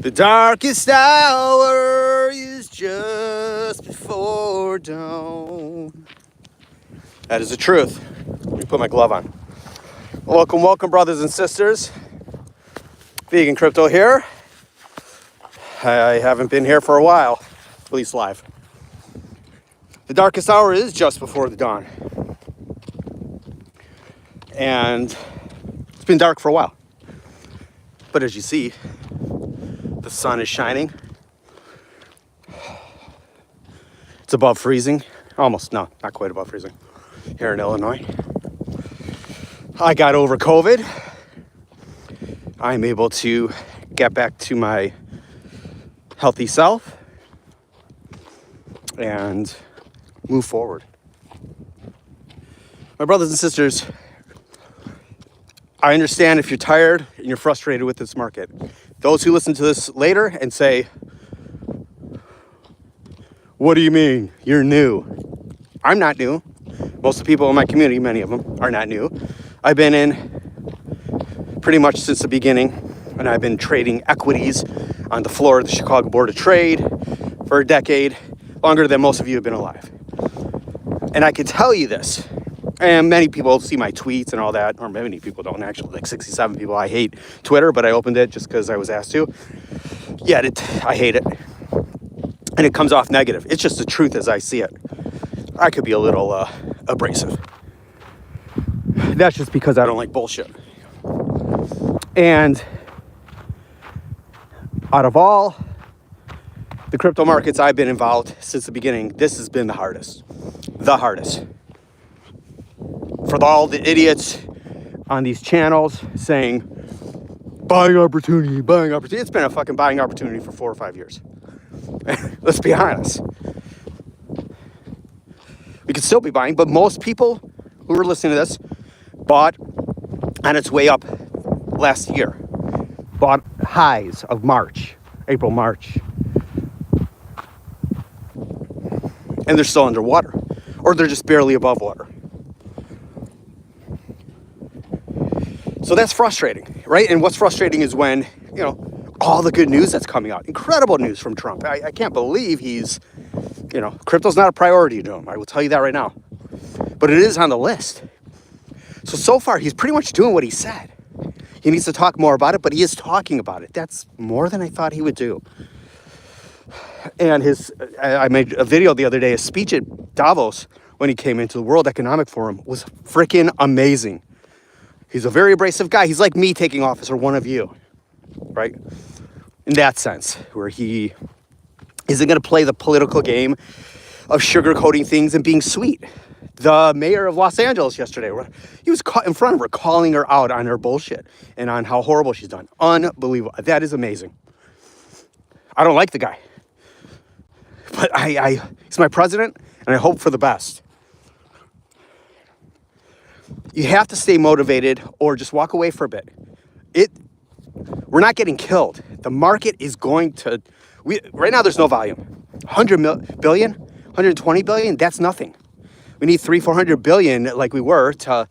The darkest hour is just before dawn. That is the truth. Let me put my glove on. Welcome, welcome, brothers and sisters. Vegan Crypto here. I haven't been here for a while, at least live. The darkest hour is just before the dawn. And it's been dark for a while. But as you see, the sun is shining. It's above freezing. Almost, no, not quite above freezing. Here in Illinois. I got over COVID. I'm able to get back to my healthy self and move forward. My brothers and sisters, I understand if you're tired and you're frustrated with this market. Those who listen to this later and say, what do you mean? You're new. I'm not new. Most of the people in my community, many of them, are not new. I've been in pretty much since the beginning, and I've been trading equities on the floor of the Chicago Board of Trade for a decade, longer than most of you have been alive. And I can tell you this, and many people see my tweets and all that, or many people don't actually, like 67 people. I hate Twitter, but I opened it just because I was asked to. Yet I hate it. And it comes off negative. It's just the truth as I see it. I could be a little abrasive. That's just because I don't like bullshit. And out of all the crypto markets I've been involved since the beginning, this has been the hardest. The hardest. For all the idiots on these channels saying, buying opportunity. It's been a fucking buying opportunity for 4 or 5 years. Let's be honest. We could still be buying, but most people who are listening to this bought on its way up last year. Bought highs of March, April, March. And they're still underwater. Or they're just barely above water. So that's frustrating, right? And what's frustrating is when, all the good news that's coming out. Incredible news from Trump. I can't believe he's, crypto's not a priority to him. I will tell you that right now. But it is on the list. So far, he's pretty much doing what he said. He needs to talk more about it, but he is talking about it. That's more than I thought he would do. And I made a video the other day, a speech at Davos when he came into the World Economic Forum was freaking amazing. He's a very abrasive guy. He's like me taking office, or one of you, right? In that sense, where he isn't going to play the political game of sugarcoating things and being sweet. The mayor of Los Angeles yesterday, he was caught in front of her, calling her out on her bullshit and on how horrible she's done. Unbelievable. That is amazing. I don't like the guy. But he's my president, and I hope for the best. You have to stay motivated or just walk away for a bit. We're not getting killed. The market is going to... right now, there's no volume. 100 billion, 120 billion, that's nothing. We need 300-400 billion like we were to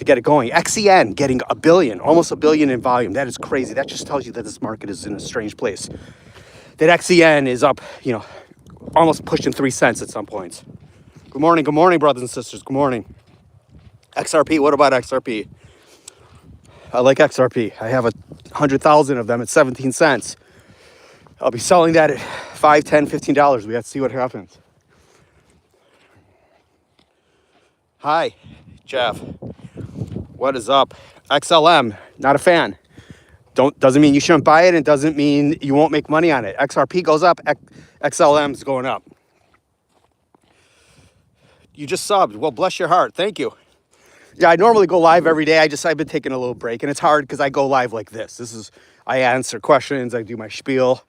get it going. XEN getting a billion, almost a billion in volume. That is crazy. That just tells you that this market is in a strange place. That XEN is up, almost pushing 3 cents at some points. Good morning, brothers and sisters. Good morning. XRP, what about XRP? I like XRP. I have 100,000 of them at 17 cents. I'll be selling that at $5, $10, $15. We have to see what happens. Hi, Jeff. What is up? XLM, not a fan. Doesn't mean you shouldn't buy it, and doesn't mean you won't make money on it. XRP goes up, XLM's going up. You just subbed. Well, bless your heart. Thank you. Yeah, I normally go live every day. I've been taking a little break, and it's hard because I go live like this. I answer questions, I do my spiel.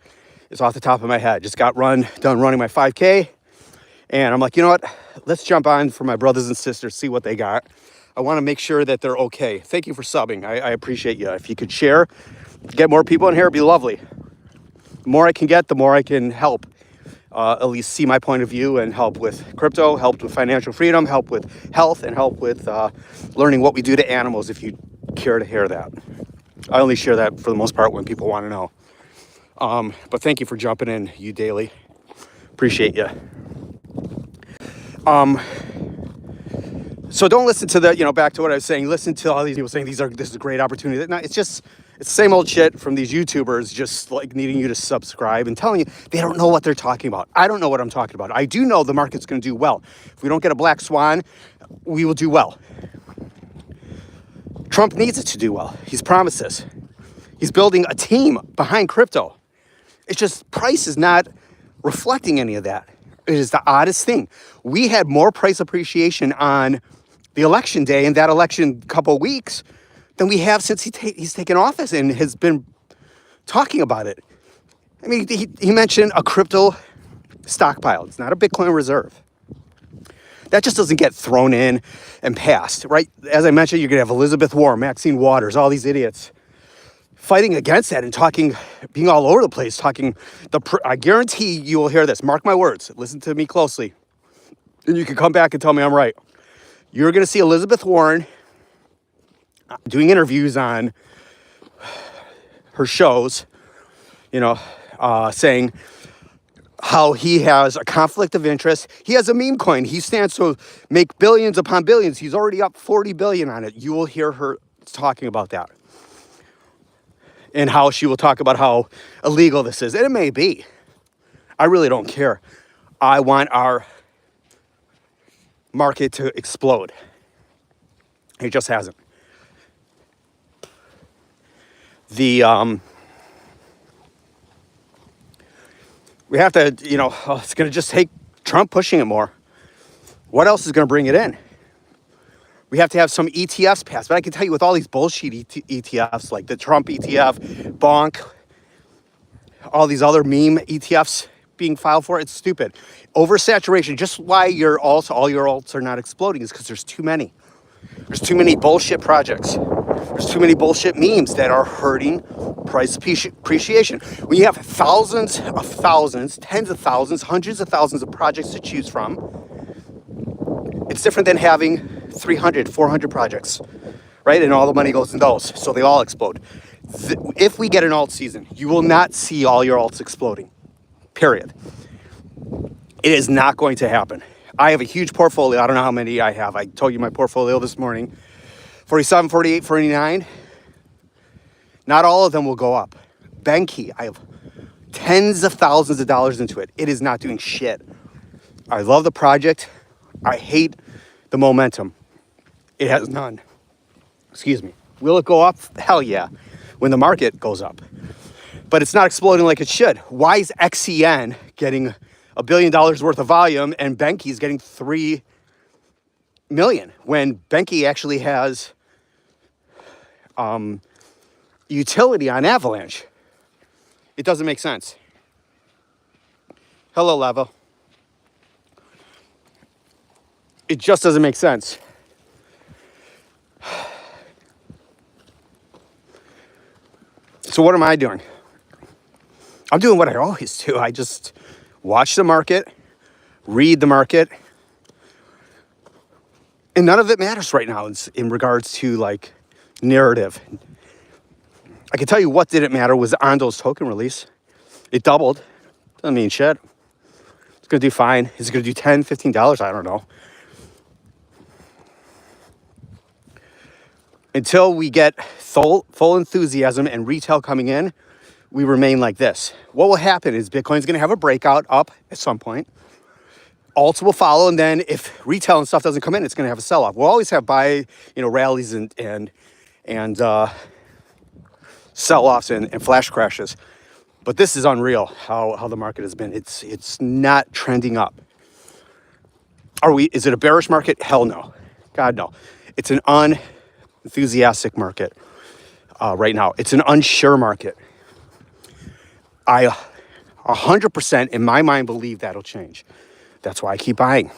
It's off the top of my head. Just got done running my 5K, and I'm like, you know what? Let's jump on for my brothers and sisters, see what they got. I want to make sure that they're okay. Thank you for subbing. I appreciate you. If you could share, get more people in here, it'd be lovely. The more I can get, the more I can help. At least see my point of view and help with crypto, help with financial freedom, help with health, and help with learning what we do to animals, if you care to hear that. I only share that for the most part when people want to know. But thank you for jumping in, you Daily. Appreciate you. So don't listen to back to what I was saying. Listen to all these people saying this is a great opportunity. No, it's the same old shit from these YouTubers just like needing you to subscribe and telling you they don't know what they're talking about. I don't know what I'm talking about. I do know the market's going to do well. If we don't get a black swan, we will do well. Trump needs it to do well. He's promised this. He's building a team behind crypto. It's just price is not reflecting any of that. It is the oddest thing. We had more price appreciation on the election day and that election couple weeks than we have since he's taken office and has been talking about it. I mean, he mentioned a crypto stockpile. It's not a Bitcoin reserve. That just doesn't get thrown in and passed, right? As I mentioned, you're going to have Elizabeth Warren, Maxine Waters, all these idiots fighting against that and talking, being all over the place, talking. I guarantee you will hear this. Mark my words. Listen to me closely. And you can come back and tell me I'm right. You're going to see Elizabeth Warren doing interviews on her shows, saying how he has a conflict of interest. He has a meme coin. He stands to make billions upon billions. He's already up 40 billion on it. You will hear her talking about that. And how she will talk about how illegal this is. And it may be. I really don't care. I want our market to explode. It just hasn't. We have to, it's going to just take Trump pushing it more. What else is going to bring it in? We have to have some ETFs passed. But I can tell you with all these bullshit ETFs, like the Trump ETF, Bonk, all these other meme ETFs being filed for, it's stupid. Oversaturation, just why all your alts are not exploding is because there's too many. There's too many bullshit projects. There's too many bullshit memes that are hurting price appreciation. When you have thousands of thousands, tens of thousands, hundreds of thousands of projects to choose from, it's different than having 300, 400 projects, right? And all the money goes in those, so they all explode. If we get an alt season, you will not see all your alts exploding, period. It is not going to happen. I have a huge portfolio. I don't know how many I have. I told you my portfolio this morning. 47, 48, 49. Not all of them will go up. Benki, I have tens of thousands of dollars into it. It is not doing shit. I love the project. I hate the momentum. It has none. Excuse me. Will it go up? Hell yeah. When the market goes up. But it's not exploding like it should. Why is XCN getting $1 billion worth of volume and Benki's getting 3 million when Benki actually has utility on Avalanche? It doesn't make sense. Hello, Lava. It just doesn't make sense. So what am I doing? I'm doing what I always do. I just watch the market, read the market, and none of it matters right now in regards to like narrative. I can tell you what didn't matter was Ondo's token release. It doubled. Doesn't mean shit. It's going to do fine. Is it going to do $10, $15? I don't know. Until we get full enthusiasm and retail coming in, we remain like this. What will happen is Bitcoin's going to have a breakout up at some point. Alts will follow, and then if retail and stuff doesn't come in, it's going to have a sell-off. We'll always have rallies and sell-offs and flash crashes. But this is unreal how the market has been. It's not trending up. Is it a bearish market? Hell no. God no. It's an unenthusiastic market right now. It's an unsure market. I 100% in my mind believe that'll change. That's why I keep buying.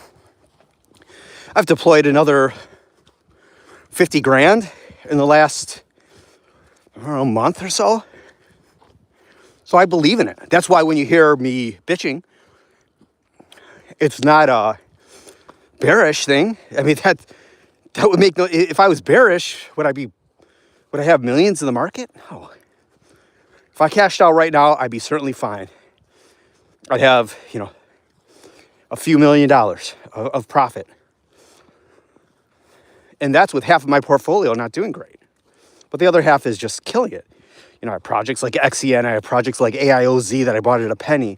I've deployed another 50 grand in the last, month or so. So I believe in it. That's why when you hear me bitching, it's not a bearish thing. I mean, that would make if I was bearish, would I have millions in the market? No. If I cashed out right now, I'd be certainly fine. I'd have, a few $1,000,000 of profit. And that's with half of my portfolio not doing great. But the other half is just killing it. I have projects like XEN, I have projects like AIOZ that I bought at a penny.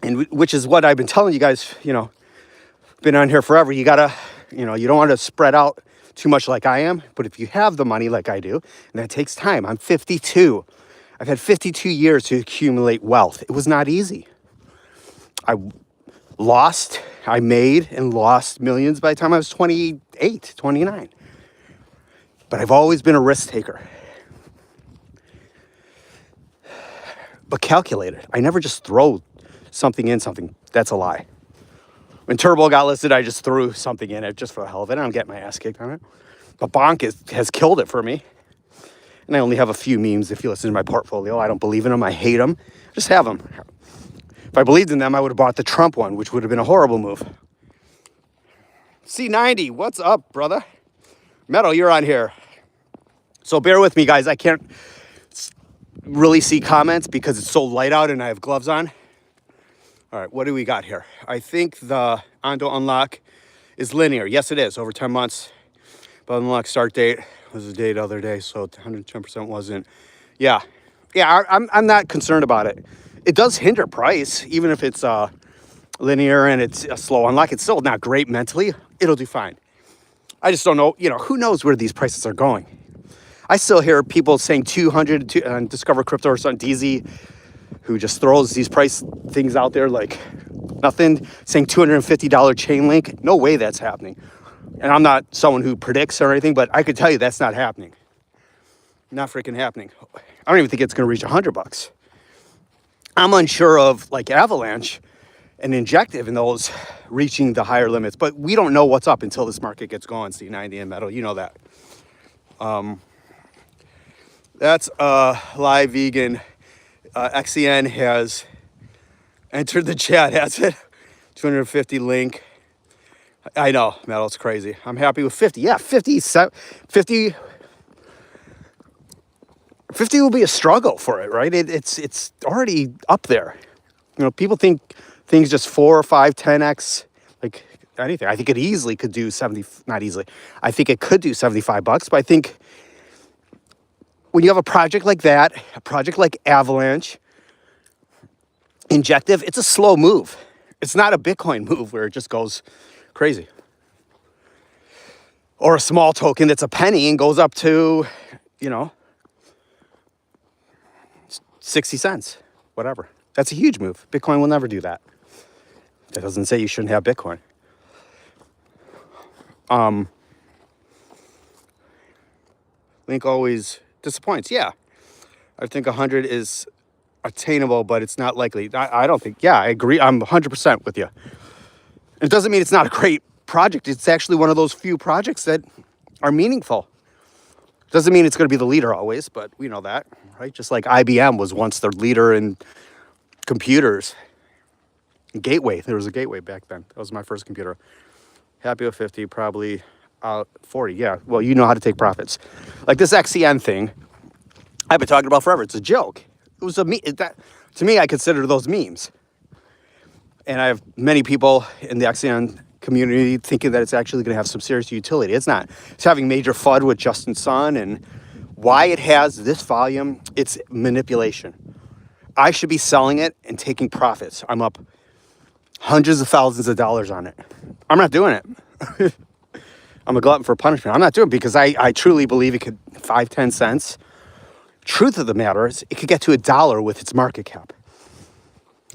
And which is what I've been telling you guys, been on here forever. You gotta, you don't want to spread out too much like I am. But if you have the money like I do, and that takes time. I'm 52. I've had 52 years to accumulate wealth. It was not easy. I made and lost millions by the time I was 28, 29. But I've always been a risk taker. But calculated. I never just throw something in something. That's a lie. When Turbo got listed, I just threw something in it just for the hell of it. I don't get my ass kicked on it. But Bonk has killed it for me. And I only have a few memes if you listen to my portfolio. I don't believe in them. I hate them. Just have them. If I believed in them, I would have bought the Trump one, which would have been a horrible move. C90, what's up, brother? Metal, you're on here. So bear with me, guys. I can't really see comments because it's so light out and I have gloves on. All right, what do we got here? I think the Ondo unlock is linear. Yes, it is, over 10 months. But unlock start date was the date the other day, so 110% wasn't. Yeah, I'm not concerned about it. It does hinder price, even if it's linear and it's a slow unlock. It's still not great mentally. It'll do fine. I just don't know, who knows where these prices are going. I still hear people saying 200 on Discover Crypto or something, DZ, who just throws these price things out there like nothing, saying $250 chain link. No way that's happening. And I'm not someone who predicts or anything, but I could tell you that's not happening. Not freaking happening. I don't even think it's going to reach $100. I'm unsure of like Avalanche and Injective and those reaching the higher limits, but we don't know what's up until this market gets going. C90 and Metal, you know that. That's Live Vegan. XCN has entered the chat, has it? 250 link. I know, Metal, it's crazy. I'm happy with 50. Yeah, 50 will be a struggle for it, right? It's already up there. People think things just 4 or 5, 10x, like anything. I think it easily could do 70, not easily. I think it could do $75, but I think when you have a project like that, a project like Avalanche, Injective, it's a slow move. It's not a Bitcoin move where it just goes crazy. Or a small token that's a penny and goes up to, 60 cents, whatever. That's a huge move. Bitcoin will never do that. That doesn't say you shouldn't have Bitcoin. Link always disappoints. Yeah. I think 100 is attainable, but it's not likely. I don't think, I agree. I'm 100% with you. It doesn't mean it's not a great project. It's actually one of those few projects that are meaningful. Doesn't mean it's going to be the leader always, but we know that, right? Just like IBM was once the leader in computers. Gateway. There was a Gateway back then. That was my first computer. Happy with 50, probably 40. Yeah, well, you know how to take profits. Like this XCN thing, I've been talking about forever. It's a joke. It was to me, I consider those memes. And I have many people in the XCN community thinking that it's actually going to have some serious utility. It's not. It's having major FUD with Justin Sun, and why it has this volume, it's manipulation. I should be selling it and taking profits. I'm up hundreds of thousands of dollars on it. I'm not doing it. I'm a glutton for punishment. I'm not doing it because I truly believe it could 5, 10 cents. Truth of the matter is it could get to $1 with its market cap.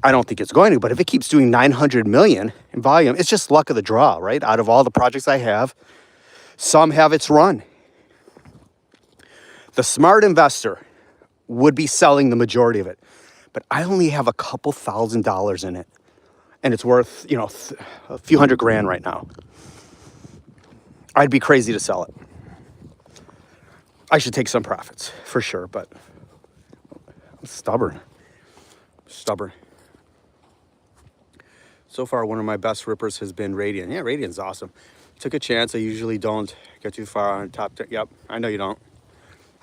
I don't think it's going to, but if it keeps doing 900 million in volume, it's just luck of the draw, right? Out of all the projects I have, some have its run. The smart investor would be selling the majority of it, but I only have a couple $1,000s in it, and it's worth, a few $100,000 right now. I'd be crazy to sell it. I should take some profits for sure, but I'm stubborn. So far, one of my best rippers has been Radian. Yeah, Radian's awesome. Took a chance. I usually don't get too far on top 10. Yep, I know you don't.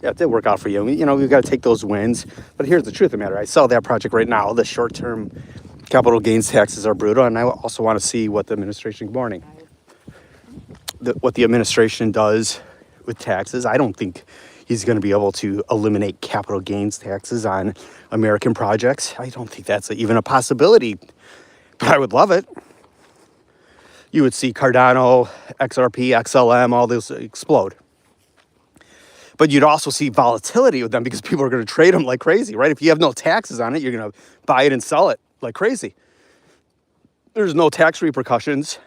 Yeah, it did work out for you. You know, we've got to take those wins. But here's the truth of the matter. I sell that project right now. The short-term capital gains taxes are brutal. And I also want to see what the administration, good morning, what the administration does with taxes. I don't think he's going to be able to eliminate capital gains taxes on American projects. I don't think that's even a possibility. But I would love it. You would see Cardano, XRP, XLM, all those explode. But you'd also see volatility with them because people are going to trade them like crazy, right? If you have no taxes on it, you're going to buy it and sell it like crazy. There's no tax repercussions.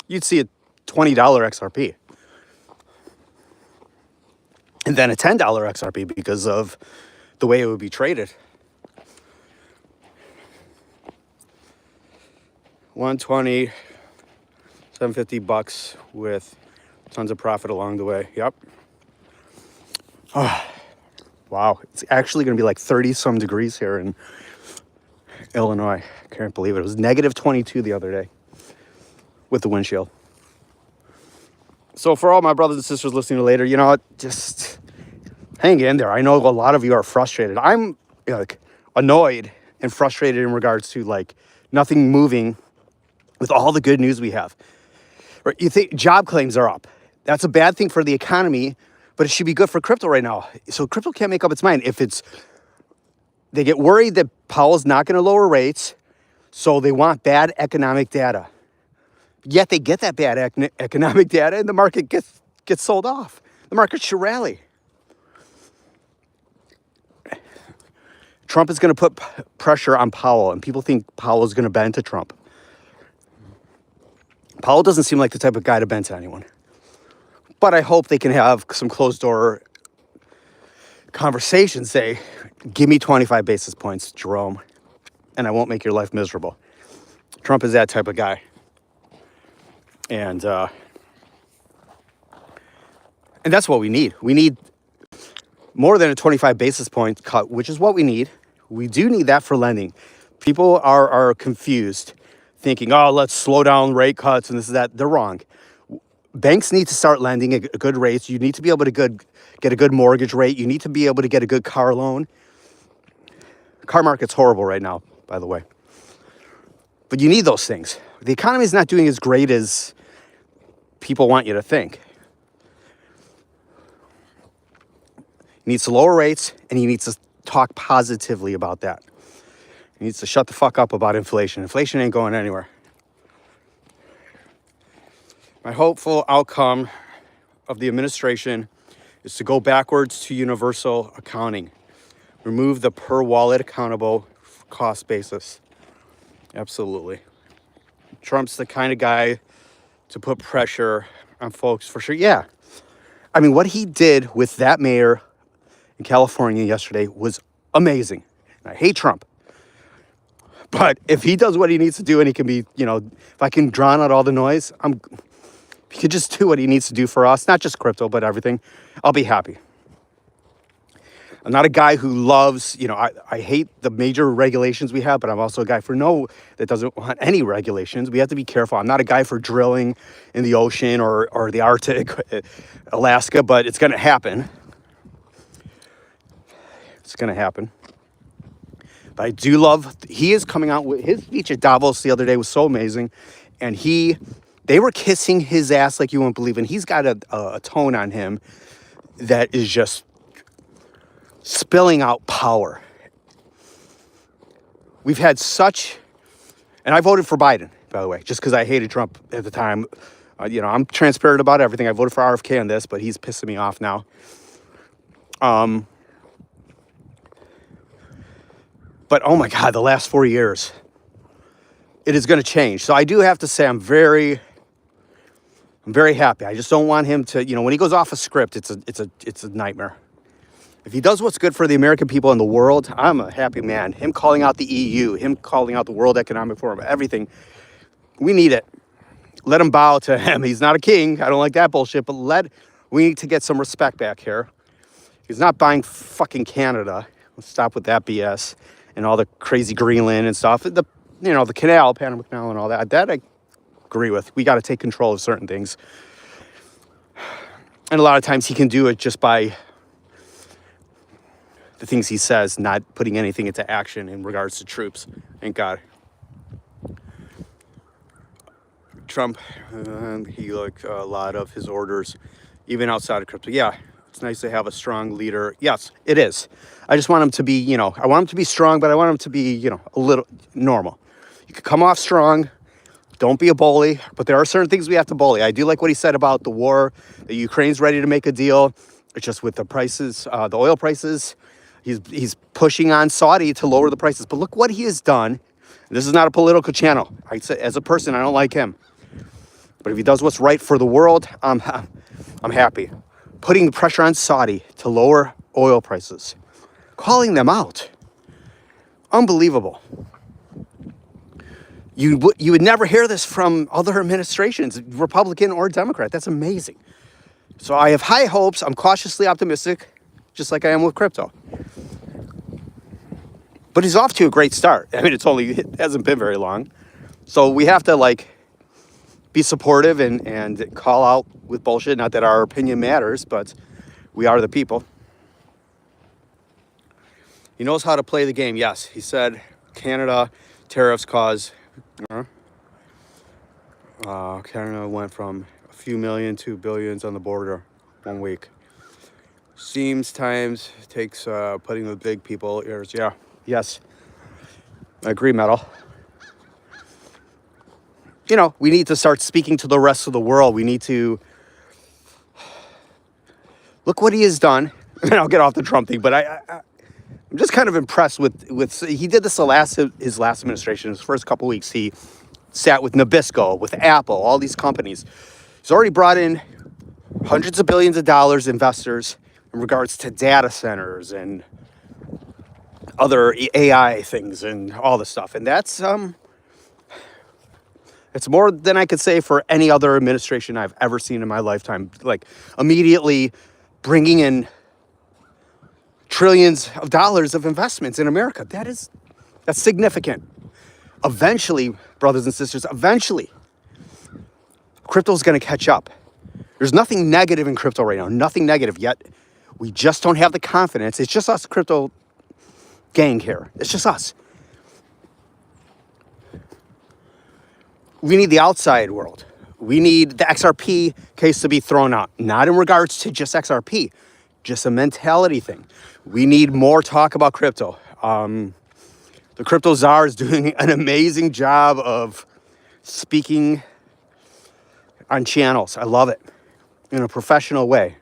You'd see a $20 XRP. And then a $10 XRP because of the way it would be traded. 120, 750 bucks with tons of profit along the way. Yep. Oh, wow. It's actually going to be like 30 some degrees here in Illinois. Can't believe it. It was negative 22 the other day with the windshield. So for all my brothers and sisters listening later, you know, just hang in there. I know a lot of you are frustrated. I'm like annoyed and frustrated in regards to like nothing moving with all the good news we have. Right? You think job claims are up. That's a bad thing for the economy, but it should be good for crypto right now. So crypto can't make up its mind. If they get worried that Powell's not going to lower rates, so they want bad economic data. Yet they get that bad economic data and the market gets sold off. The market should rally. Trump is going to put pressure on Powell, and people think Powell is going to bend to Trump. Powell doesn't seem like the type of guy to bend to anyone. But I hope they can have some closed-door conversations. Say, give me 25 basis points, Jerome, and I won't make your life miserable. Trump is that type of guy. And that's what we need. We need more than a 25 basis point cut, which is what we need. We do need that for lending. People are confused, thinking, oh, let's slow down rate cuts and this and that. They're wrong. Banks need to start lending at good rates. You need to be able to get a good mortgage rate. You need to be able to get a good car loan. The car market's horrible right now, by the way. But you need those things. The economy is not doing as great as people want you to think. He needs to lower rates, and he needs to talk positively about that. He needs to shut the fuck up about inflation. Inflation ain't going anywhere. My hopeful outcome of the administration is to go backwards to universal accounting. Remove the per wallet accountable cost basis. Absolutely. Trump's the kind of guy to put pressure on folks for sure. Yeah. I mean, what he did with that mayor in California yesterday was amazing. I hate Trump. But if he does what he needs to do and he can be, you know, if I can drown out all the noise, he could just do what he needs to do for us, not just crypto, but everything, I'll be happy. I'm not a guy who loves, you know, I hate the major regulations we have, but I'm also a guy that doesn't want any regulations. We have to be careful. I'm not a guy for drilling in the ocean or the Arctic, Alaska, but it's going to happen. It's going to happen. But I do love, he is coming out with, his speech at Davos the other day was so amazing. And they were kissing his ass like you won't believe. And he's got a tone on him that is just spilling out power. We've had and I voted for Biden, by the way, just because I hated Trump at the time. You know, I'm transparent about everything. I voted for RFK on this, but he's pissing me off now. But oh my God, the last 4 years, it is going to change. So I do have to say I'm very happy. I just don't want him to, you know, when he goes off a script, it's a nightmare. If he does what's good for the American people and the world, I'm a happy man. Him calling out the EU, him calling out the World Economic Forum, everything. We need it. Let him bow to him. He's not a king. I don't like that bullshit, but we need to get some respect back here. He's not buying fucking Canada. Let's stop with that BS and all the crazy Greenland and stuff. The canal, Panama Canal and all that. That I agree with. We got to take control of certain things. And a lot of times he can do it just by the things he says, not putting anything into action in regards to troops. Thank God. Trump, he like a lot of his orders, even outside of crypto. Yeah, it's nice to have a strong leader. Yes, it is. I just want him to be, I want him to be strong, but I want him to be, a little normal. You could come off strong. Don't be a bully, but there are certain things we have to bully. I do like what he said about the war, that Ukraine's ready to make a deal. It's just with the prices, the oil prices, he's pushing on Saudi to lower the prices. But look what he has done. This is not a political channel. I say, as a person, I don't like him. But if he does what's right for the world, I'm happy. Putting the pressure on Saudi to lower oil prices. Calling them out. Unbelievable. You would never hear this from other administrations, Republican or Democrat. That's amazing. So I have high hopes. I'm cautiously optimistic, just like I am with crypto. But he's off to a great start. I mean, it hasn't been very long. So we have to be supportive and call out with bullshit. Not that our opinion matters, but we are the people. He knows how to play the game. Yes, he said Canada tariffs cause... Canada went from a few million to billions on the border 1 week. Seems times takes putting the big people ears. Yeah, yes, I agree, Metal. We need to start speaking to the rest of the world. We need to look what he has done. And I'll get off the Trump thing, but I'm just kind of impressed with he did this his last administration. His first couple weeks, he sat with Nabisco, with Apple, all these companies. He's already brought in hundreds of billions of dollars investors in regards to data centers and other AI things and all this stuff. And that's it's more than I could say for any other administration I've ever seen in my lifetime. Like immediately bringing in trillions of dollars of investments in America. That's significant. Eventually, brothers and sisters, crypto's going to catch up. There's nothing negative in crypto right now. Nothing negative yet. We just don't have the confidence. It's just us crypto gang here. It's just us. We need the outside world. We need the XRP case to be thrown out. Not in regards to just XRP, just a mentality thing. We need more talk about crypto. The Crypto Czar is doing an amazing job of speaking on channels. I love it in a professional way.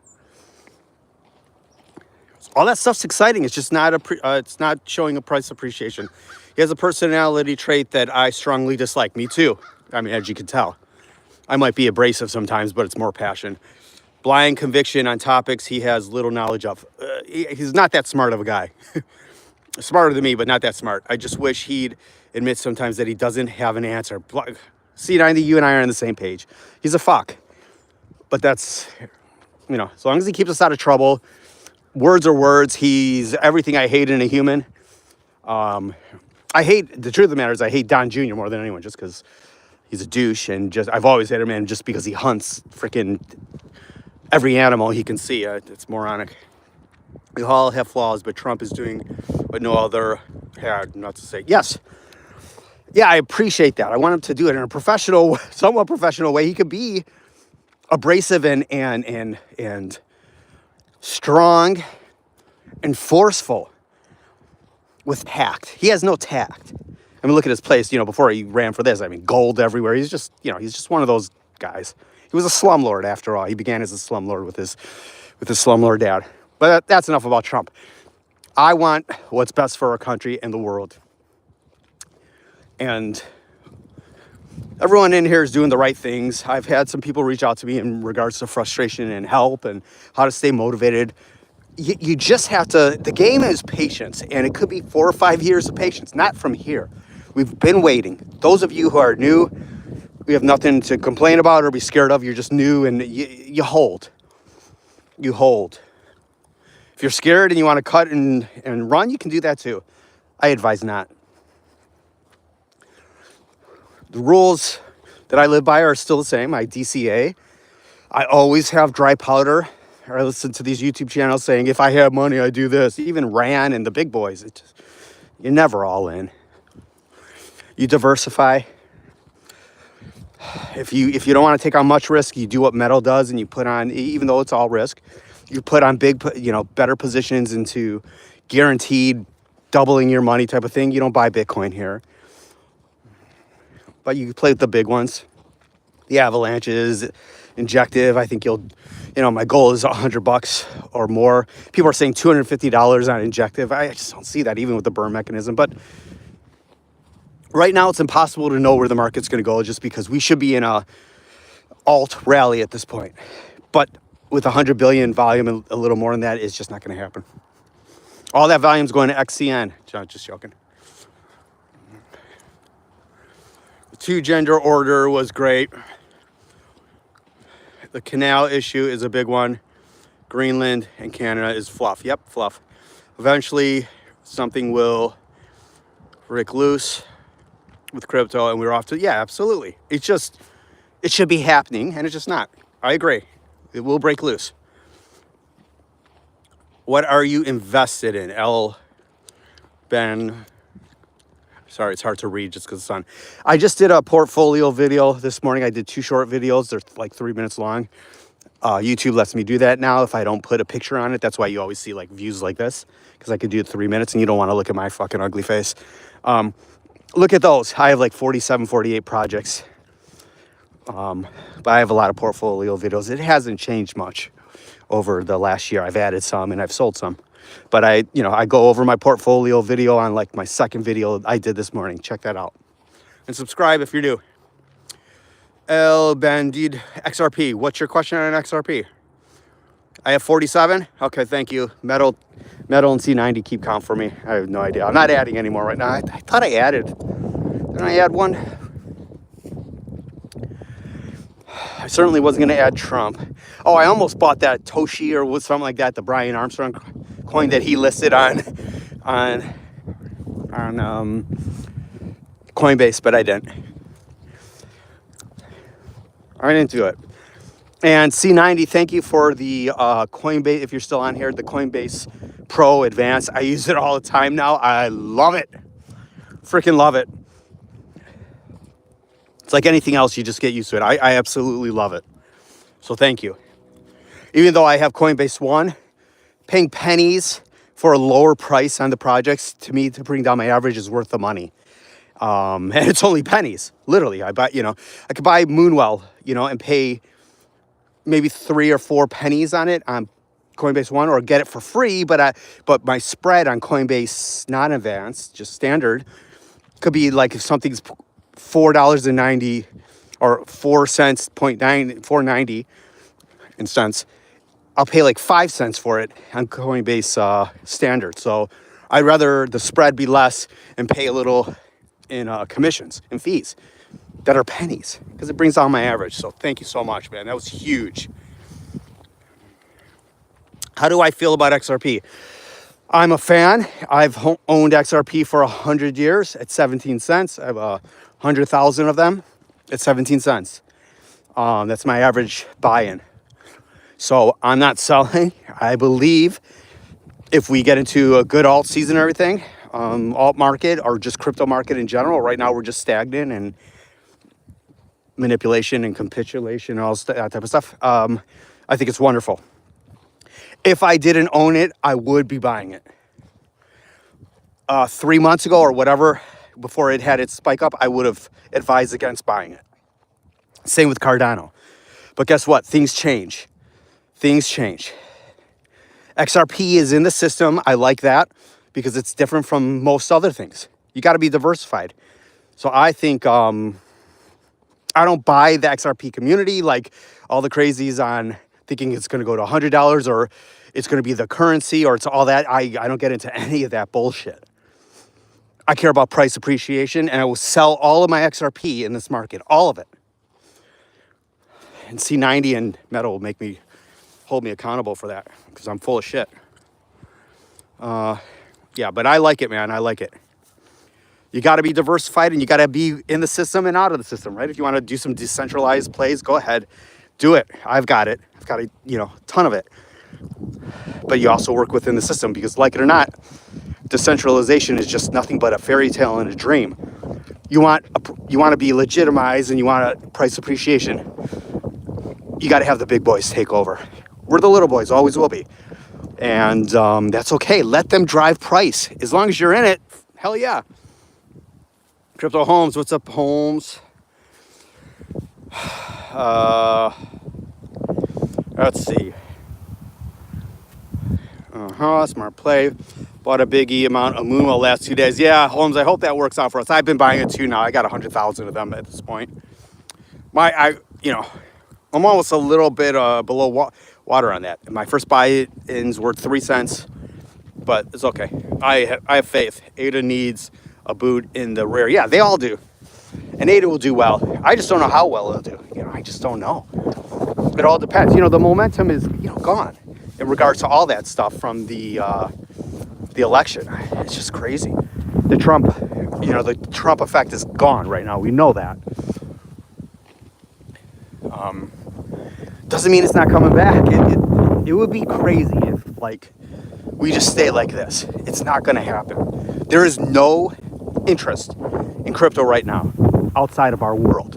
All that stuff's exciting. It's just not it's not showing a price appreciation. He has a personality trait that I strongly dislike. Me too. I mean, as you can tell, I might be abrasive sometimes, but it's more passion. Blind conviction on topics he has little knowledge of. He's not that smart of a guy. Smarter than me, but not that smart. I just wish he'd admit sometimes that he doesn't have an answer. See, I think you and I are on the same page. He's a fuck. But that's, as long as he keeps us out of trouble, words are words. He's everything I hate in a human. The truth of the matter is I hate Don Jr. more than anyone just because he's a douche and I've always hated him, and just because he hunts freaking every animal he can see. It's moronic. We all have flaws, but Trump is doing what no other had, not to say. Yes. Yeah, I appreciate that. I want him to do it in a professional, somewhat professional way. He could be abrasive and strong and forceful with tact. He has no tact. I mean, look at his place, before he ran for this. I mean, gold everywhere. He's just, he's just one of those guys. He was a slumlord after all. He began as a slumlord with his slumlord dad. But that's enough about Trump. I want what's best for our country and the world. And everyone in here is doing the right things. I've had some people reach out to me in regards to frustration and help and how to stay motivated. You just have to, the game is patience, and it could be 4 or 5 years of patience, not from here. We've been waiting. Those of you who are new, we have nothing to complain about or be scared of. You're just new, and you hold. You hold. If you're scared and you want to cut and run, you can do that too. I advise not. The rules that I live by are still the same. I DCA. I always have dry powder or I listen to these YouTube channels saying, if I have money, I do this. Even Rand and the big boys, you're never all in. You diversify. If you don't want to take on much risk, you do what Metal does, and you put on, even though it's all risk, you put on big, better positions into guaranteed doubling your money type of thing. You don't buy Bitcoin here, but you play with the big ones, the Avalanches, Injective. I think my goal is $100 or more. People are saying $250 on Injective. I just don't see that even with the burn mechanism. But right now it's impossible to know where the market's going to go, just because we should be in a alt rally at this point. But with 100 billion volume and a little more than that, it's just not going to happen. All that volume's going to XCN. Just joking. The 2-gender order was great. The canal issue is a big one. Greenland and Canada is fluff. Yep, fluff. Eventually, something will break loose with crypto, and we're off to, yeah, absolutely. It should be happening, and it's just not. I agree. It will break loose. What are you invested in? Ben. Sorry, it's hard to read just because it's on. I just did a portfolio video this morning. I did 2 short videos. They're like 3 minutes long. YouTube lets me do that now if I don't put a picture on it. That's why you always see like views like this, because I could do it 3 minutes and you don't want to look at my fucking ugly face. Look at those. I have like 47, 48 projects. But I have a lot of portfolio videos. It hasn't changed much over the last year. I've added some and I've sold some. But I go over my portfolio video on like my second video I did this morning. Check that out. And subscribe if you're new. El Bandid XRP. What's your question on XRP? I have 47. Okay, thank you. Metal and C90 keep count for me. I have no idea. I'm not adding anymore right now. I thought I added. Didn't I add one? I certainly wasn't going to add Trump. Oh, I almost bought that Toshi or something like that, the Brian Armstrong coin that he listed on Coinbase, but I didn't. I didn't do it. And C90, thank you for the Coinbase, if you're still on here, the Coinbase Pro Advanced. I use it all the time now. I love it. Freaking love it. It's like anything else, you just get used to it. I absolutely love it. So thank you. Even though I have Coinbase One, paying pennies for a lower price on the projects, to me, to bring down my average is worth the money. And it's only pennies, literally. I could buy Moonwell, and pay maybe 3 or 4 pennies on it on Coinbase One, or get it for free. But my spread on Coinbase not advanced, just standard, could be like if something's $4.90 or 4 cents, 4.90 in cents, I'll pay like 5 cents for it on Coinbase standard. So I'd rather the spread be less and pay a little in commissions and fees that are pennies, because it brings down my average. So thank you so much, man. That was huge. How do I feel about XRP? I'm a fan. I've owned XRP for 100 years at 17 cents. I have 100,000 of them at 17 cents. That's my average buy-in. So I'm not selling. I believe if we get into a good alt season and everything, alt market or just crypto market in general, right now we're just stagnant and manipulation and capitulation and all that type of stuff. I think it's wonderful. If I didn't own it, I would be buying it. 3 months ago or whatever, before it had its spike up, I would have advised against buying it. Same with Cardano. But guess what? Things change. Things change. XRP is in the system. I like that because it's different from most other things. You got to be diversified. So I think I don't buy the XRP community like all the crazies on thinking it's going to go to $100 or it's going to be the currency or it's all that. I don't get into any of that bullshit. I care about price appreciation, and I will sell all of my XRP in this market, all of it. And C90 and Metal will hold me accountable for that because I'm full of shit. Yeah, but I like it, man. I like it. You got to be diversified and you got to be in the system and out of the system, right? If you want to do some decentralized plays, go ahead, do it. I've got it. I've got a ton of it. But you also work within the system because, like it or not, decentralization is just nothing but a fairy tale and a dream. You want to be legitimized and you want a price appreciation. You got to have the big boys take over. We're the little boys, always will be. And that's okay. Let them drive price. As long as you're in it, hell yeah. Crypto Holmes, what's up, Holmes? Let's see. Smart play. Bought a biggie amount of Moonwell last 2 days. Yeah, Holmes, I hope that works out for us. I've been buying it too now. I got 100,000 of them at this point. I'm almost a little bit below water on that. My first buy-in's worth 3 cents, but it's okay. I have faith. ADA needs a boot in the rear. Yeah, they all do. And ADA will do well. I just don't know how well it'll do. I just don't know. It all depends. The momentum is, gone in regards to all that stuff from the election. It's just crazy. The Trump effect is gone right now. We know that. Doesn't mean it's not coming back. It would be crazy if we just stay like this. It's not going to happen. There is no interest in crypto right now outside of our world.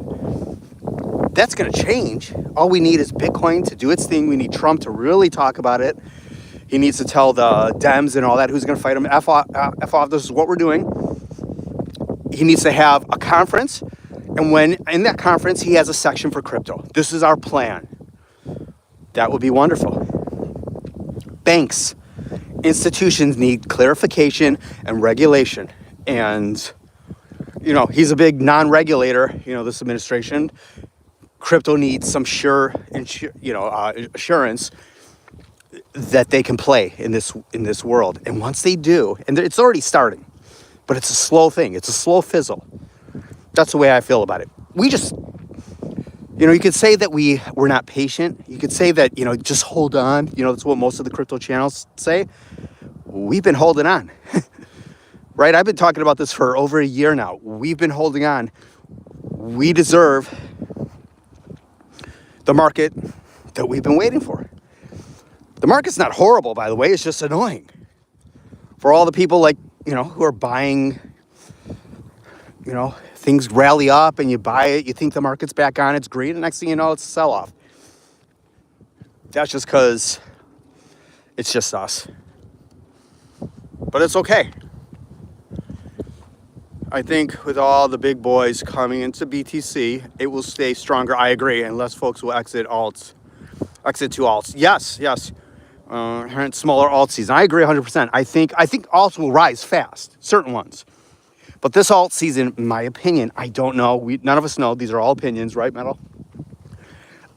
That's going to change. All we need is Bitcoin to do its thing. We need Trump to really talk about it. He needs to tell the Dems and all that who's going to fight him. F off, this is what we're doing. He needs to have a conference. And when in that conference, he has a section for crypto. This is our plan. That would be wonderful. Banks, institutions need clarification and regulation. And, he's a big non-regulator, this administration. Crypto needs some assurance that they can play in this world. And once they do, and it's already starting, but it's a slow thing. It's a slow fizzle. That's the way I feel about it. We just, you could say that we're not patient. You could say that, just hold on. That's what most of the crypto channels say. We've been holding on, right? I've been talking about this for over a year now. We've been holding on. We deserve the market that we've been waiting for. The market's not horrible, by the way. It's just annoying for all the people who are buying, things rally up and you buy it. You think the market's back on, it's green, and next thing you know, it's a sell-off. That's just because it's just us. But it's okay. I think with all the big boys coming into BTC, it will stay stronger. I agree, unless folks will exit to alts. Yes. Smaller alt season. I agree 100%. I think alts will rise fast, certain ones. But this alt season, in my opinion, I don't know. None of us know. These are all opinions, right, Metal?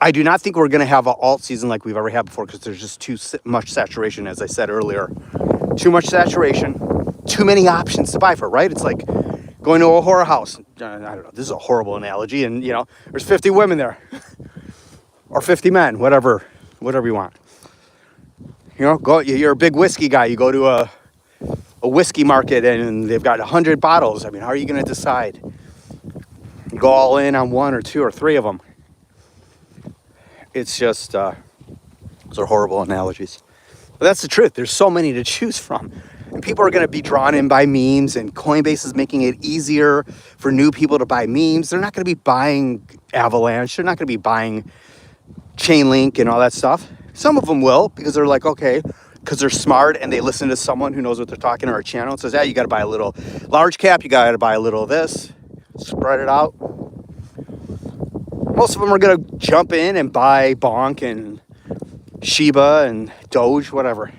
I do not think we're going to have an alt season like we've ever had before because there's just too much saturation, as I said earlier. Too much saturation, too many options to buy for, right? It's like going to a horror house. I don't know. This is a horrible analogy. And, there's 50 women there. Or 50 men, whatever you want. You're a big whiskey guy. You go to a whiskey market and they've got 100 bottles. I mean, how are you going to decide? You go all in on one or two or three of them. It's just, those are horrible analogies. But that's the truth. There's so many to choose from. And people are going to be drawn in by memes, and Coinbase is making it easier for new people to buy memes. They're not going to be buying Avalanche. They're not going to be buying Chainlink and all that stuff. Some of them will, because they're like, okay, because they're smart and they listen to someone who knows what they're talking, or a channel and says, you got to buy a little large cap, you got to buy a little of this, spread it out. Most of them are going to jump in and buy Bonk and Shiba and Doge, whatever.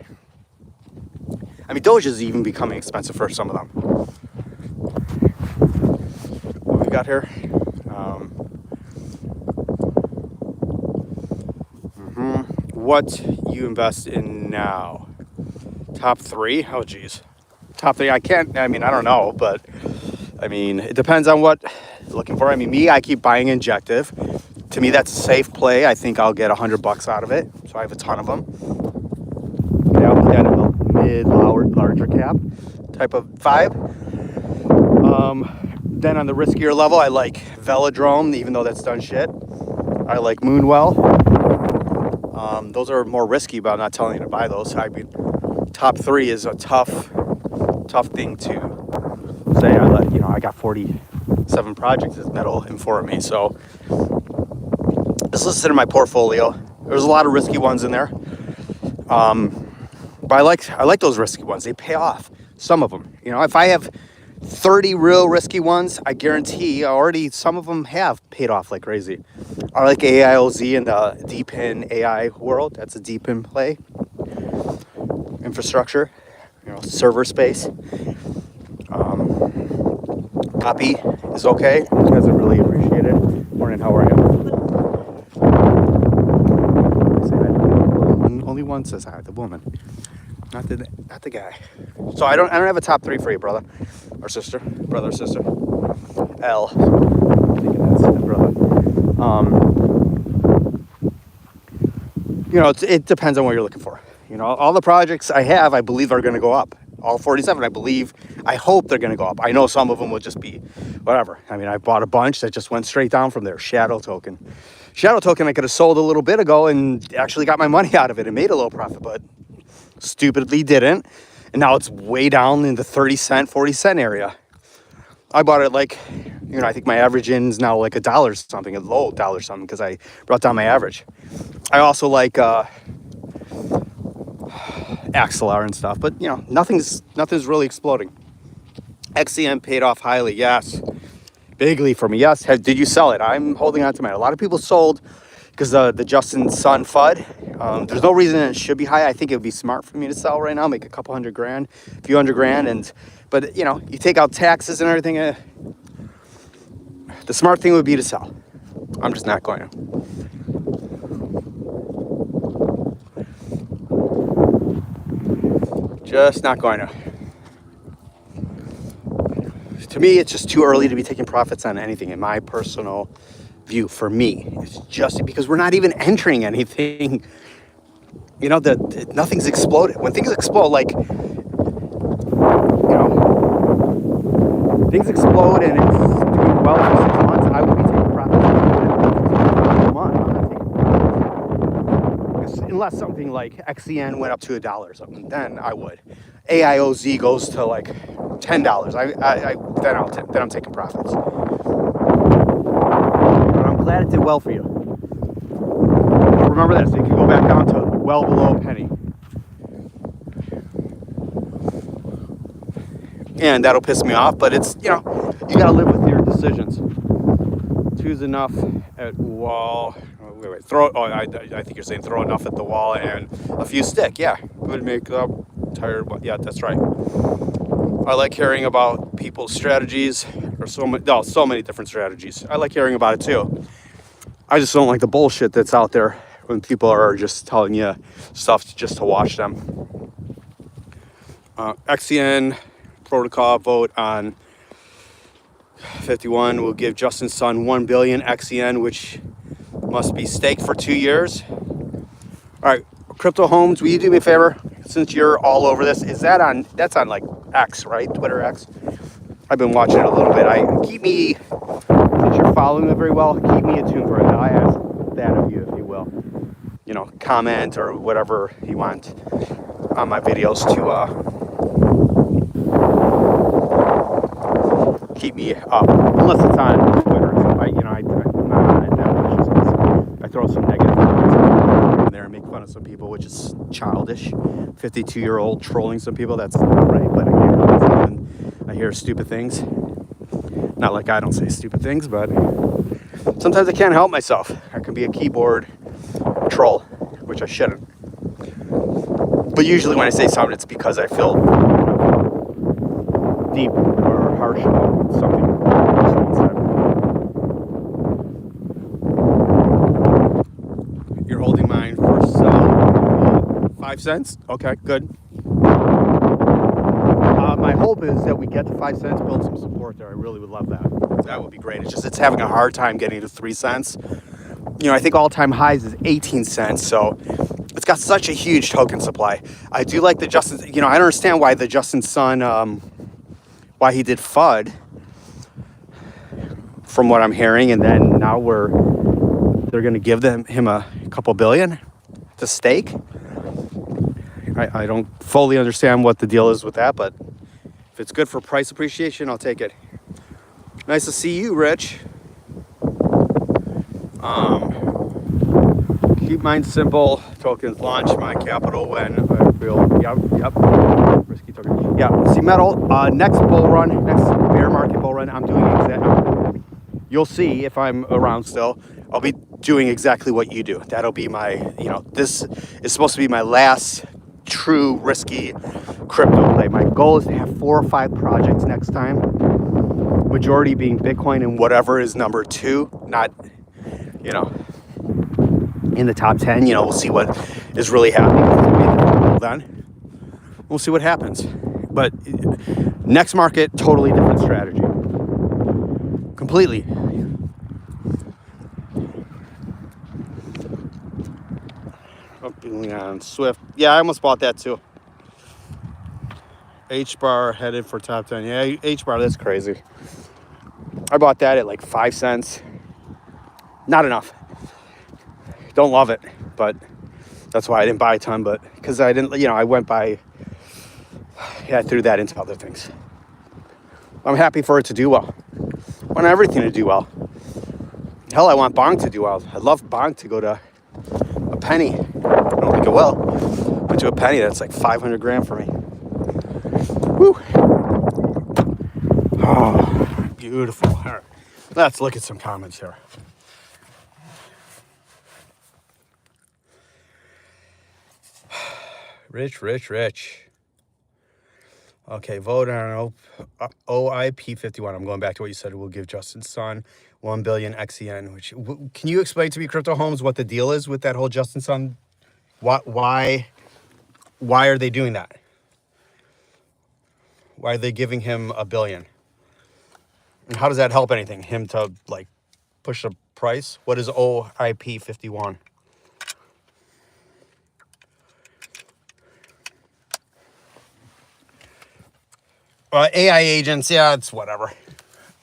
I mean, Doge is even becoming expensive for some of them. What we got here? What you invest in now? Top three? Oh, geez. Top three, I don't know, but it depends on what you're looking for. I keep buying Injective. To me, that's a safe play. I think I'll get $100 out of it. So I have a ton of them. Yeah, I'll put that in the mid-larger cap type of vibe. Then on the riskier level, I like Velodrome, even though that's done shit. I like Moonwell. Those are more risky, but I'm not telling you to buy those. I mean, top 3 is a tough thing to say. I got 47 projects that'll inform me. So just listen to my portfolio. There's a lot of risky ones in there. But I like those risky ones. They pay off. Some of them. If I have 30 real risky ones, I guarantee already some of them have paid off like crazy. I like AIOZ in the DePIN AI world. That's a DePIN play. Infrastructure, server space. Copy is okay. Doesn't really appreciate it. Morning, how are you? Only one says hi, the woman. Not the guy. So I don't have a top 3 for you, brother or sister. Brother or sister. L. I'm thinking that's brother. It depends on what you're looking for. All the projects I have, I believe are going to go up. All 47, I hope they're going to go up. I know some of them will just be whatever. I mean, I bought a bunch that just went straight down from there. Shadow Token I could have sold a little bit ago and actually got my money out of it and made a little profit, but stupidly didn't. And now it's way down in the 30 cent, 40 cent area. I bought it I think my average in is now like $1 something, a low $1 something, because I brought down my average. I also like Axelar and stuff, but nothing's really exploding. XCM paid off highly, yes. Bigly for me, yes. Did you sell it? I'm holding on to mine. A lot of people sold because the Justin Sun FUD. There's no reason it should be high. I think it would be smart for me to sell right now, make a couple $100 grand, a few $100 grand, but you take out taxes and everything. The smart thing would be to sell. I'm just not going to. Just not going to. To me, it's just too early to be taking profits on anything, in my personal view. For me, it's just because we're not even entering anything. Nothing's exploded. When things explode, things explode and it's doing well for 6 months, I would be taking profits for a month. I'm not taking profits. Unless something like XCN went up to $1 or something, then I would. AIOZ goes to like $10. Then I'm taking profits. But I'm glad it did well for you. But remember this, it could go back down to well below a penny. And that'll piss me off, but it's, you gotta live with your decisions. 2's enough at wall. Wait, throw. Oh, I think you're saying throw enough at the wall and a few stick. Yeah, would make up tired. Yeah, that's right. I like hearing about people's strategies. There's so many different strategies. I like hearing about it too. I just don't like the bullshit that's out there when people are just telling you stuff just to watch them. XCN protocol vote on 51 will give Justin Sun 1 billion XCN, which must be staked for 2 years. All right, Crypto Homes, will you do me a favor? Since you're all over this, that's on like X, right? Twitter X. I've been watching it a little bit. Since you're following it very well, keep me attuned for it. I ask that of you, if you will. Comment or whatever you want on my videos to keep me up, unless it's on Twitter. I'm not on it that much, just 'cause I throw some negative comments in there and make fun of some people, which is childish. 52-year-old trolling some people, that's not right, but I can't help myself and I hear stupid things. Not like I don't say stupid things, but sometimes I can't help myself. I can be a keyboard troll, which I shouldn't. But usually when I say something, it's because I feel deep or harsh about something someone said. You're holding mine for sell 5 cents? Okay, good. My hope is that we get to 5 cents, build some support there. I really would love that. That would be great. It's having a hard time getting to 3 cents. I think all-time highs is 18 cents, so it's got such a huge token supply. I do like the Justin, I don't understand why the Justin Sun, why he did FUD, from what I'm hearing, and then now they're going to give him a couple billion. to stake. I don't fully understand what the deal is with that, but if it's good for price appreciation, I'll take it. Nice to see you, Rich. Keep mine simple. Tokens launch my capital when I feel. Yep. Risky token. Yeah. See metal. Next bull run, next bear market bull run. I'm doing exactly. You'll see if I'm around still. I'll be doing exactly what you do. That'll be my. This is supposed to be my last true risky crypto play. My goal is to have 4 or 5 projects next time. Majority being Bitcoin and whatever is number 2. Not, in the top 10, we'll see what is really happening. Then we'll see what happens. But next market, totally different strategy. Completely. On Swift. Yeah, I almost bought that too. H-bar headed for top 10. Yeah, H-bar, that's crazy. I bought that at like 5 cents. Not enough. Don't love it, but that's why I didn't buy a ton. But because I didn't, I went by. Yeah, I threw that into other things. I'm happy for it to do well. I want everything to do well. Hell, I want Bong to do well. I'd love Bong to go to a penny. I don't think it will. Went to a penny, that's like 500 grand for me. Woo! Oh, beautiful. All right, let's look at some comments here. Rich. Okay, vote on OIP 51. I'm going back to what you said. We'll give Justin Sun 1 billion XEN. Which can you explain to me, Crypto Homes, what the deal is with that whole Justin Sun? Why are they doing that? Why are they giving him $1 billion? And how does that help anything? Him to like push the price? What is OIP 51? AI agents, yeah, it's whatever.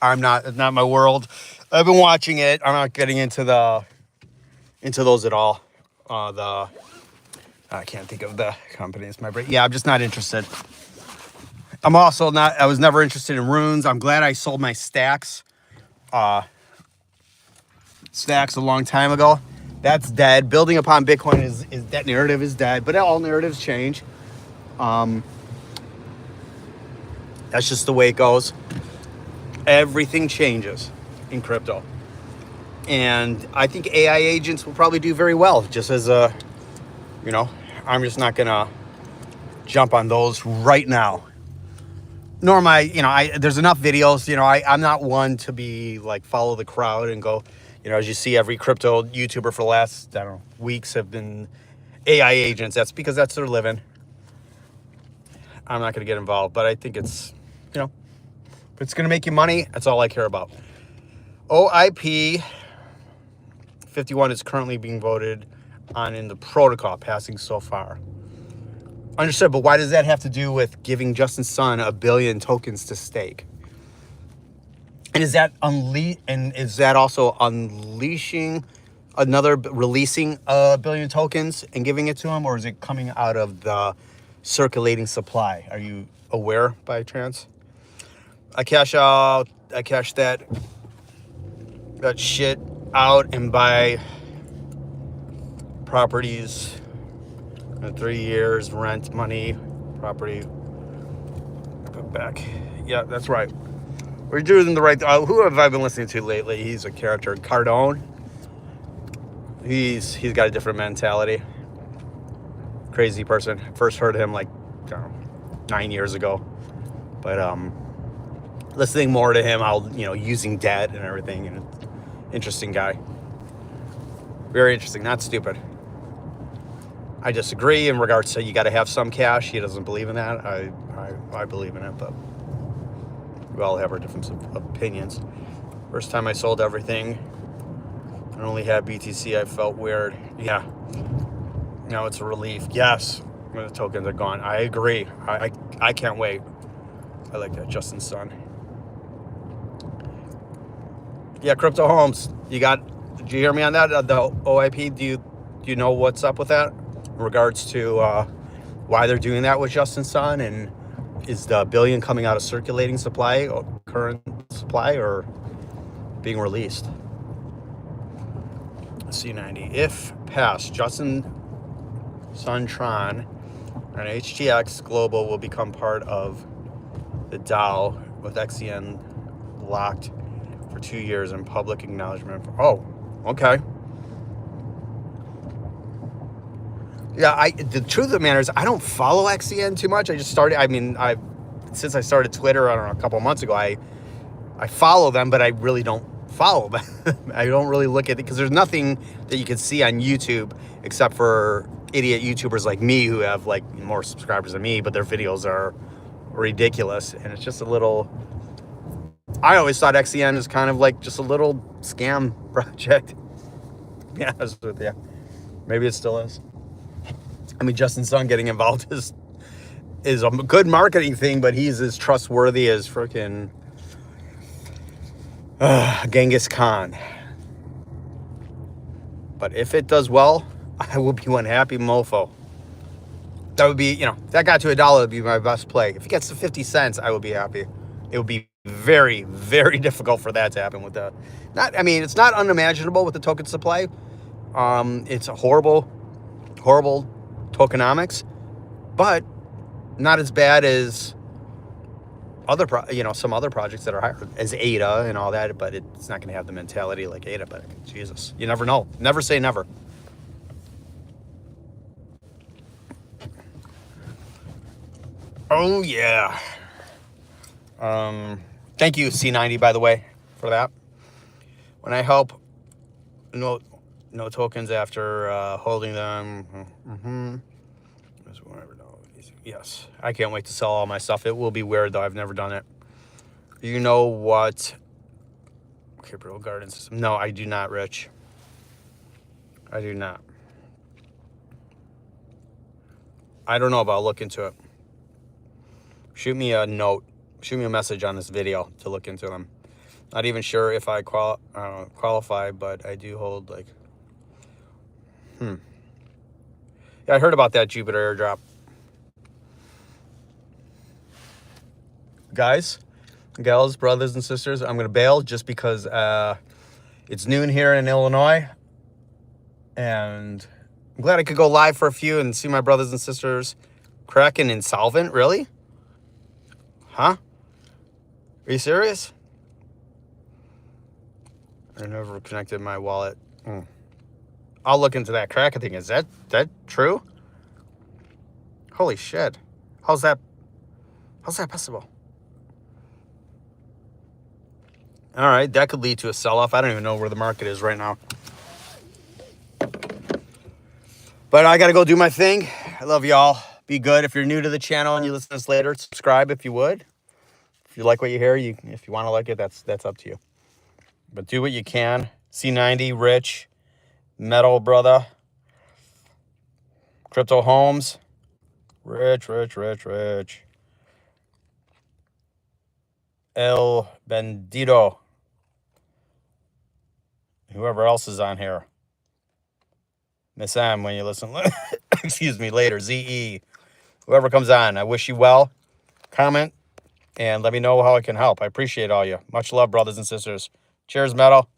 It's not my world. I've been watching it. I'm not getting into those at all. I can't think of the companies. I'm just not interested. I was never interested in runes. I'm glad I sold my stacks. Stacks a long time ago. That's dead. Building upon Bitcoin is that narrative is dead, but all narratives change. That's just the way it goes. Everything changes in crypto. And I think AI agents will probably do very well. Just as I'm just not going to jump on those right now. Nor am I, there's enough videos, I'm not one to be like, follow the crowd and go, as you see every crypto YouTuber for the last, weeks have been AI agents. That's because that's their living. I'm not going to get involved, but I think it's, if it's going to make you money, that's all I care about. OIP 51 is currently being voted on in the protocol, passing so far. Understood, but why does that have to do with giving Justin Sun 1 billion tokens to stake? And is that also releasing 1 billion tokens and giving it to him, or is it coming out of the circulating supply? Are you aware by chance? I cash that shit out and buy properties in 3 years, rent money, property. Go back. Yeah, that's right. We're doing the right. Who have I been listening to lately? He's a character, Cardone. He's got a different mentality. Crazy person. First heard him like 9 years ago, but listening more to him, using debt and everything, and interesting guy. Very interesting, not stupid. I disagree in regards to you got to have some cash. He doesn't believe in that. I believe in it, but we all have our different opinions. First time I sold everything and only had BTC, I felt weird. Yeah. Now it's a relief. Yes, the tokens are gone. I agree. I can't wait. I like that, Justin Sun. Yeah, Crypto Homes. Did you hear me on that? The OIP. Do you know what's up with that? in regards to why they're doing that with Justin Sun, and is the $1 billion coming out of circulating supply or current supply or being released? C90. If passed, Justin Sun Tron and HTX Global will become part of the Dow with XCN locked for 2 years and public acknowledgement. Oh, okay. Yeah, the truth of the matter is I don't follow XCN too much. I just started, since I started Twitter, I don't know, a couple of months ago, I follow them, but I really don't follow them. I don't really look at it because there's nothing that you can see on YouTube except for idiot YouTubers like me who have like more subscribers than me, but their videos are ridiculous. And it's just a little, I always thought XCN is kind of like just a little scam project. To be honest with you. Maybe it still is. I mean, Justin Sun getting involved is a good marketing thing, but he's as trustworthy as freaking Genghis Khan. But if it does well, I will be one happy mofo. That would be, if that got to $1, it would be my best play. If it gets to 50 cents, I would be happy. It would be very, very difficult for that to happen with the, it's not unimaginable with the token supply. It's a horrible tokenomics, but not as bad as other some other projects that are higher, as ADA and all that, but it's not going to have the mentality like ADA. But Jesus, you never know. Never say never. Oh yeah. Thank you, C90, by the way, for that. When I help, no tokens after holding them. Mm-hmm. Yes, I can't wait to sell all my stuff. It will be weird, though. I've never done it. You know what? Crypto Garden System. No, I do not, Rich. I do not. I don't know, but I'll look into it. Shoot me a note. Shoot me a message on this video to look into them. Not even sure if I qualify, but I do hold, like... Yeah, I heard about that Jupiter airdrop. Guys, gals, brothers and sisters, I'm going to bail just because it's noon here in Illinois. And I'm glad I could go live for a few and see my brothers and sisters. Kraken insolvent? Really? Huh? Are you serious? I never connected my wallet. I'll look into that Kraken thing. Is that true? Holy shit. How's that possible? All right, that could lead to a sell-off. I don't even know where the market is right now. But I got to go do my thing. I love y'all. Be good. If you're new to the channel and you listen to this later, subscribe if you would. If you like what you hear, if you want to like it, that's up to you. But do what you can. C90, Rich, Metal Brother, Crypto Homes, Rich. El Bendito. Whoever else is on here. Miss M, when you listen, excuse me, later. ZE. Whoever comes on, I wish you well. Comment and let me know how I can help. I appreciate all you. Much love, brothers and sisters. Cheers, Metal.